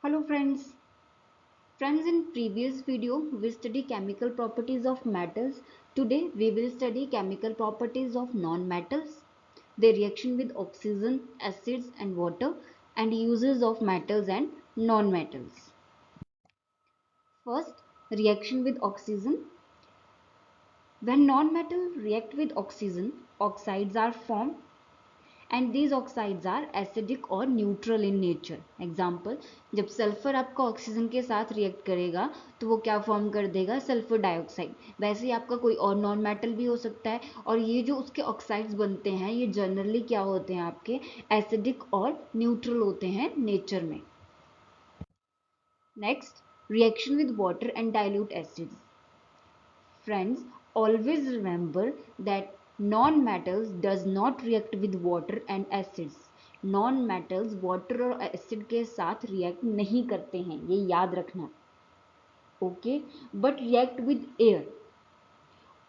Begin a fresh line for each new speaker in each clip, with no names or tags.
Hello friends. Friends, in previous video we study chemical properties of metals. Today we will study chemical properties of non-metals, their reaction with oxygen, acids and water, and uses of metals and non-metals. First, reaction with oxygen. When non-metals react with oxygen, oxides are formed and these oxides are acidic और neutral in nature. Example, जब sulphur आपका oxygen के साथ react करेगा तो वो क्या form कर देगा? Sulphur dioxide. वैसे ही आपका कोई और नॉन मेटल भी हो सकता है, और ये जो उसके ऑक्साइड्स बनते हैं ये जनरली क्या होते हैं? आपके एसिडिक और न्यूट्रल होते हैं नेचर में. Next, reaction with water and dilute acids. Friends, always remember that non-metals does not react with water and acids. Non-metals water और acid के साथ react नहीं करते हैं, ये याद रखना. Okay, but react with air.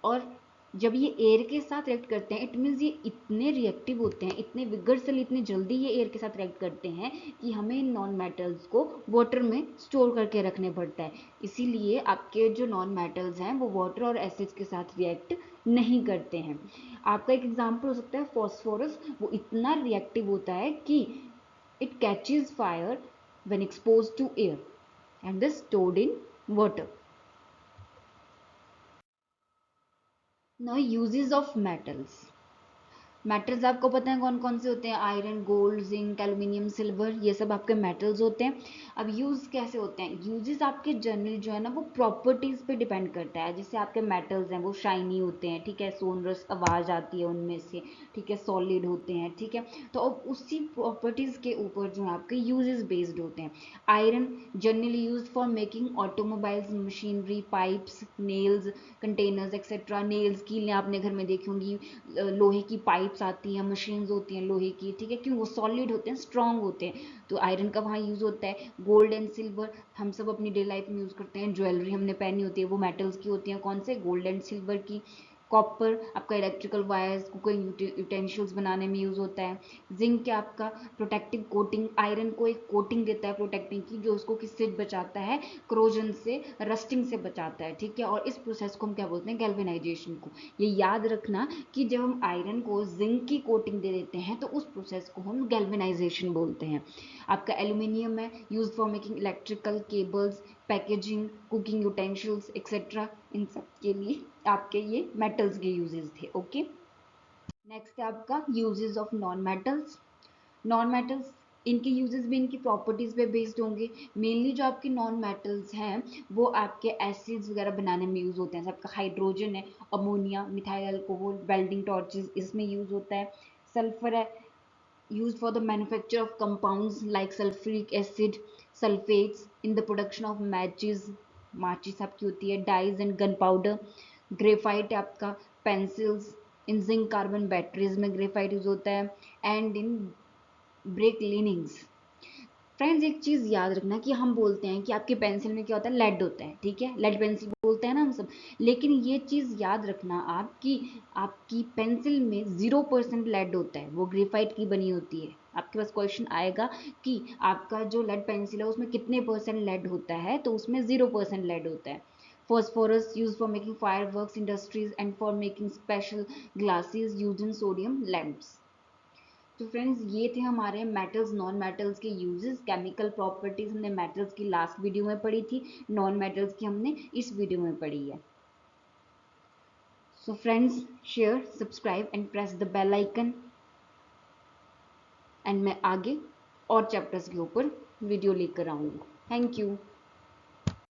और जब ये एयर के साथ रिएक्ट करते हैं, इट मीन्स ये इतने रिएक्टिव होते हैं, इतने विगरसली, इतने जल्दी ये एयर के साथ रिएक्ट करते हैं कि हमें इन नॉन मेटल्स को वाटर में स्टोर करके रखने पड़ता है. इसीलिए आपके जो नॉन मेटल्स हैं वो वाटर और एसिड्स के साथ रिएक्ट नहीं करते हैं. आपका एक एग्जाम्पल हो सकता है फॉस्फोरस. वो इतना रिएक्टिव होता है कि it catches fire when expose to air and is stored in water. Now uses of metals. Metals आपको पता है कौन कौन से होते हैं? Iron, gold, zinc, aluminium, silver, ये सब आपके मेटल्स होते हैं. अब यूज कैसे होते हैं? यूजेस आपके जनरली जो है ना वो प्रॉपर्टीज पे डिपेंड करता है. जैसे आपके मेटल्स हैं वो शाइनी होते हैं, ठीक है, सोनरस आवाज आती है उनमें से, ठीक है, सॉलिड होते हैं, ठीक है. तो अब उसी प्रॉपर्टीज के ऊपर जो है आपके यूजेस बेस्ड होते हैं. Iron generally use for making automobiles, machinery, pipes, nails, containers etcetera. Nails की आपने घर में देखी होंगी, लोहे की पाइप्स आती हैं, मशीन्स होती हैं लोहे की, ठीक है, क्यों? वो सॉलिड होते हैं, स्ट्रांग होते हैं, तो आयरन का वहाँ यूज होता है. गोल्ड एंड सिल्वर हम सब अपनी डे लाइफ में यूज करते हैं. ज्वेलरी हमने पहनी होती है वो मेटल्स की होती है. कौन से? गोल्ड एंड सिल्वर की. कॉपर आपका इलेक्ट्रिकल वायर्स, कुकिंग यूटेंशिल्स बनाने में यूज होता है. जिंक क्या? आपका प्रोटेक्टिव कोटिंग, आयरन को एक कोटिंग देता है प्रोटेक्टिंग की, जो उसको किससे बचाता है? क्रोजन से, रस्टिंग से बचाता है, ठीक है. और इस प्रोसेस को हम क्या बोलते हैं? गैल्वेनाइजेशन को. ये याद रखना कि जब हम आयरन को जिंक की कोटिंग दे देते हैं तो उस प्रोसेस को हम गैल्वेनाइजेशन बोलते हैं. आपका एल्यूमिनियम है, use for making electrical cables, packaging, cooking utensils etcetera. इन सब के लिए आपके ये मेटल्स के यूजेस थे. ओके, नेक्स्ट है आपका uses of non metals. Non metals, इनके यूजेस भी इनकी प्रॉपर्टीज पे बेस्ड होंगे. मेनली जो आपके नॉन मेटल्स हैं वो आपके एसिड्स वगैरह बनाने में यूज होते हैं. आपका हाइड्रोजन है, ammonia, methyl alcohol, welding torches, इसमें यूज होता है. सल्फर है, used for the manufacture of compounds like sulfuric acid, sulfates, in the production of matches, माचिस आपकी होती है, dyes and gun powder. Graphite है आपका, pencils, in zinc carbon batteries में ग्रेफाइट यूज होता है, and in brake linings. Friends, एक चीज याद रखना कि हम बोलते हैं कि आपके पेंसिल में क्या होता है? लेड होता है, ठीक है, लेड पेंसिल बोलते हैं ना हम सब. लेकिन ये चीज याद रखना आप कि आपकी पेंसिल में 0% लेड होता है, वो ग्रेफाइट की बनी होती है. आपके पास क्वेश्चन आएगा कि आपका जो लेड पेंसिल है उसमें कितने परसेंट लेड होता है, तो उसमें 0% लेड होता है. phosphorus used for making fireworks industries and for making special glasses used in sodium lamps. तो फ्रेंड्स, ये थे हमारे मेटल्स नॉन मेटल्स के यूजेस. केमिकल प्रॉपर्टीज हमने मेटल्स की लास्ट वीडियो में पढ़ी थी, नॉन मेटल्स की हमने इस वीडियो में पढ़ी है. So friends, share, subscribe and press the bell icon, and मैं आगे और चैप्टर्स के ऊपर वीडियो लेकर आऊंगा. Thank you.